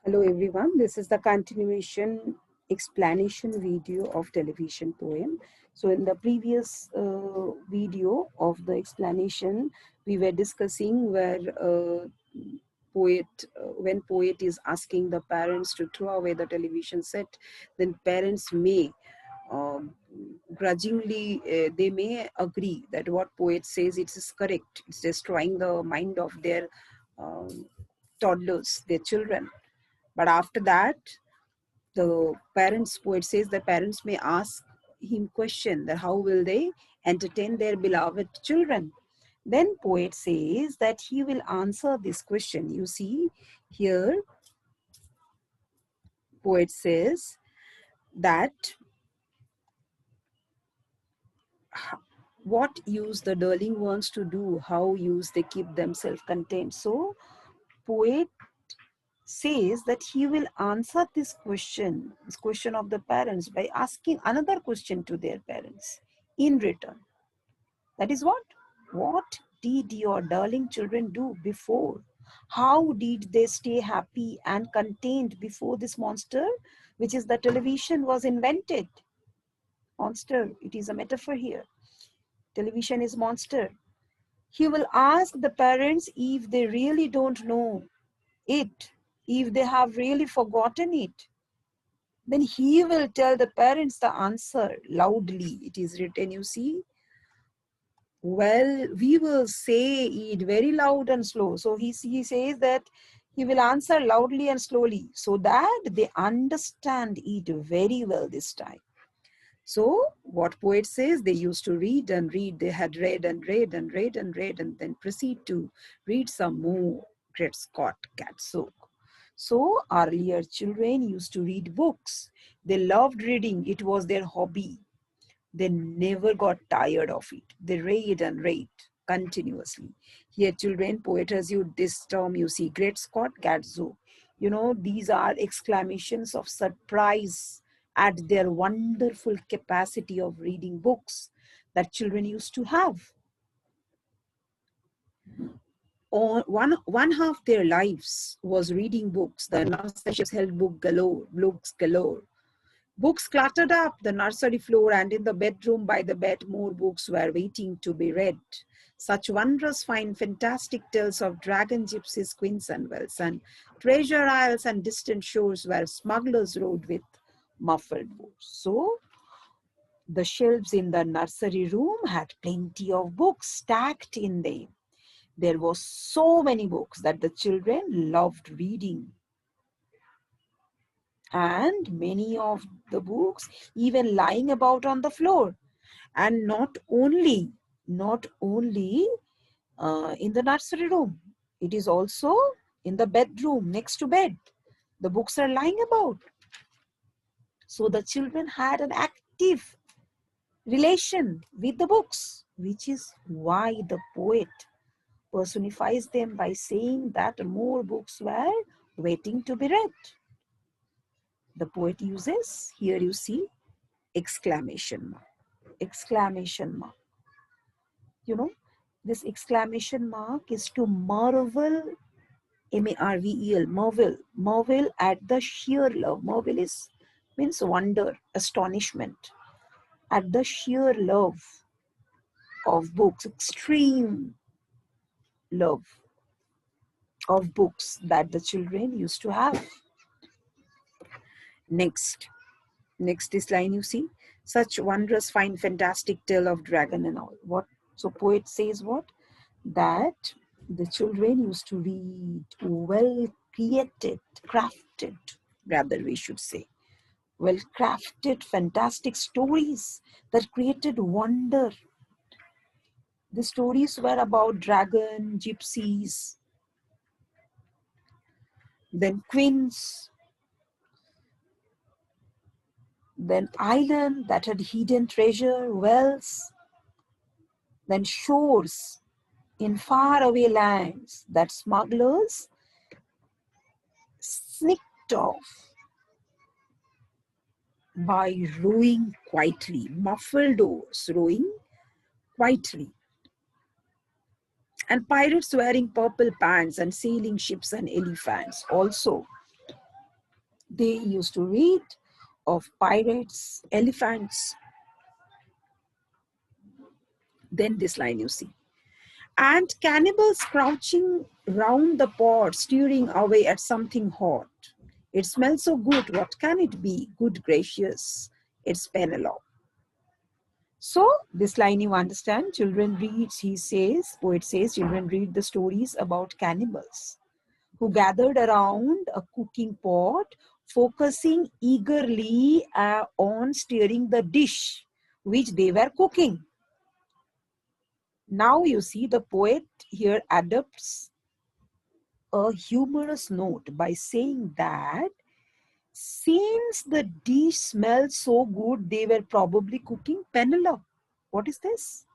Hello everyone, this is the continuation explanation video of television poem. So in the previous video of the explanation, we were discussing where when poet is asking the parents to throw away the television set, then parents may um, grudgingly, they may agree that what poet says it is correct. It's destroying the mind of their toddlers, their children. But after that, the parents, poet says the parents may ask him question that how will they entertain their beloved children. Then poet says that he will answer this question. You see here, poet says that what use the darling ones to do, how use they keep themselves contained. So poet says that he will answer this question of the parents, by asking another question to their parents in return. That is what did your darling children do before? How did they stay happy and contained before this monster, which is the television, was invented? Monster, it is a metaphor here. Television is monster. He will ask the parents if they really don't know it, if they have really forgotten it. Then he will tell the parents the answer loudly. It is written, you see. Well, we will say it very loud and slow. So he says that he will answer loudly and slowly so that they understand it very well this time. So what poet says, they used to read and read. They had read and read and read and read and then proceed to read some more. Great Scott, Catsook. So earlier children used to read books. They loved reading. It was their hobby. They never got tired of it. They read and read continuously. Here children, poet has used this term, you see, Great Scott, Gadzooks. You know, these are exclamations of surprise at their wonderful capacity of reading books that children used to have. One half their lives was reading books. The nursery held books galore. Books cluttered up the nursery floor, and in the bedroom by the bed, more books were waiting to be read. Such wondrous, fine, fantastic tales of dragon, gypsies, queens, and wells, and treasure isles and distant shores where smugglers rode with muffled oars. So, the shelves in the nursery room had plenty of books stacked in them. There were so many books that the children loved reading. And many of the books even lying about on the floor. And not only in the nursery room, it is also in the bedroom next to bed. The books are lying about. So the children had an active relation with the books, which is why the poet personifies them by saying that more books were waiting to be read. The poet uses, here you see, exclamation mark. Exclamation mark. You know, this exclamation mark is to marvel, M-A-R-V-E-L, marvel at the sheer love. Marvel means wonder, astonishment, at the sheer love of books, extreme love of books that the children used to have. Next this line you see, such wondrous, fine, fantastic tale of dragon and all. What? So poet says what? That the children used to read well created, crafted, rather we should say, well crafted, fantastic stories that created wonder. The stories were about dragon, gypsies, then queens, then island that had hidden treasure, wells, then shores in faraway lands that smugglers sneaked off by rowing quietly, muffled oars, rowing quietly. And pirates wearing purple pants and sailing ships and elephants also They used to read of pirates, elephants. Then this line you see. And cannibals crouching round the pot, steering away at something hot. It smells so good. What can it be? Good gracious, it's Penelope. So this line you understand, children read, he says, poet says, children read the stories about cannibals who gathered around a cooking pot, focusing eagerly on stirring the dish which they were cooking. Now you see the poet here adopts a humorous note by saying that since the dish smelled so good, they were probably cooking Penelope. What is this?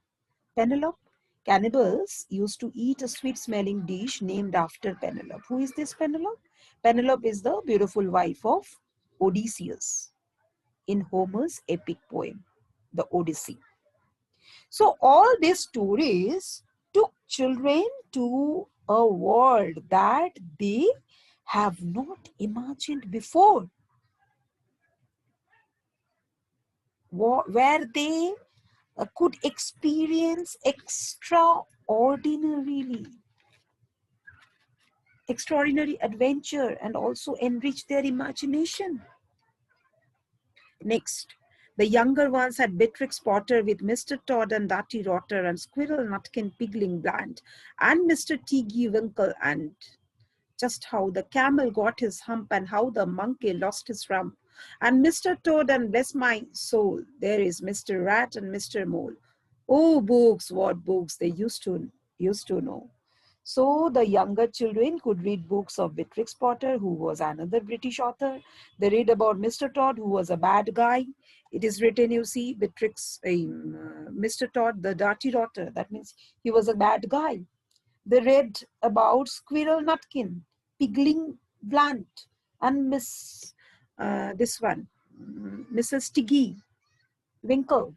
Penelope. Cannibals used to eat a sweet-smelling dish named after Penelope. Who is this Penelope? Penelope is the beautiful wife of Odysseus in Homer's epic poem, the Odyssey. So all these stories took children to a world that they have not imagined before, where they could experience extraordinary adventure and also enrich their imagination. Next, the younger ones had Beatrix Potter with Mr. Todd and Darty Rotter and Squirrel Nutkin Pigling Bland and Mr. Tiggy Winkle and just how the camel got his hump and how the monkey lost his rump. And Mr. Toad and bless my soul, there is Mr. Rat and Mr. Mole. Oh, books, what books they used to know. So the younger children could read books of Beatrix Potter, who was another British author. They read about Mr. Todd, who was a bad guy. It is written, you see, Mr. Todd, the dirty rotter. That means he was a bad guy. They read about Squirrel Nutkin, Pigling Blunt, and Mrs. Tiggy Winkle.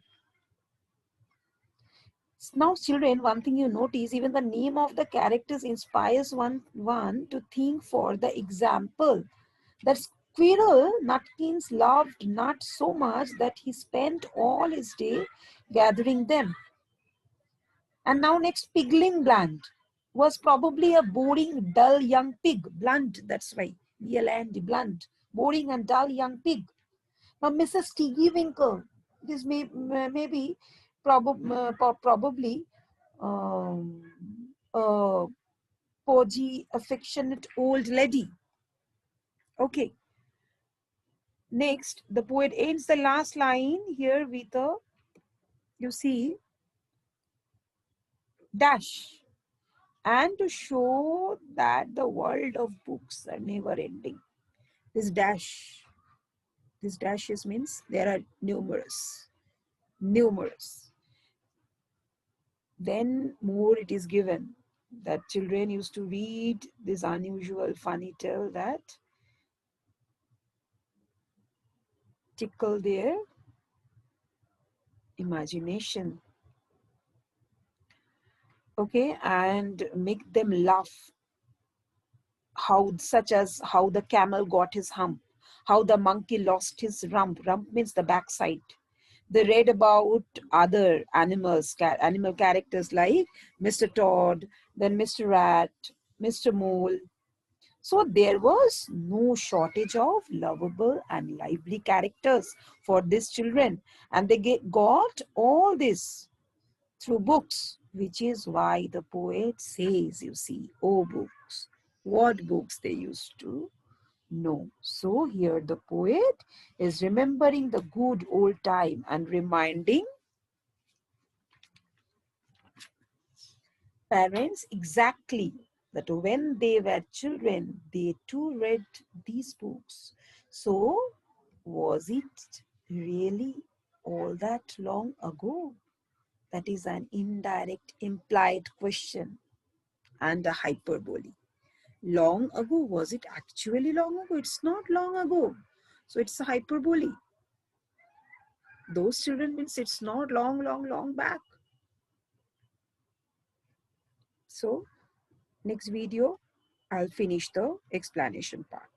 Now, children, one thing you notice, even the name of the characters inspires one to think for the example that Squirrel Nutkins loved nuts so much that he spent all his day gathering them. And now next, Pigling Blunt was probably a boring, dull young pig. Blunt, that's why. B-L-A-N-D, blunt. Boring and dull young pig. Now Mrs. Tiggy Winkle, this maybe probably a podgy, affectionate old lady. Okay. Next, the poet ends the last line here with a, you see, dash. And to show that the world of books are never ending. This dashes means there are numerous. Then more it is given that children used to read this unusual funny tale that tickle their imagination, okay, and make them laugh, such as how the camel got his hump, how the monkey lost his rump means the backside. They read about other animal characters like Mr. Todd, then Mr. Rat, Mr. Mole. So there was no shortage of lovable and lively characters for these children. And they got all this through books, which is why the poet says, you see, oh books, what books they used to know. So here the poet is remembering the good old time and reminding parents exactly that when they were children, they too read these books. So, was it really all that long ago? That is an indirect, implied question and a hyperbole. Long ago, was it actually long ago? It's not long ago. So, it's a hyperbole. Those children means it's not long back. So, next video, I'll finish the explanation part.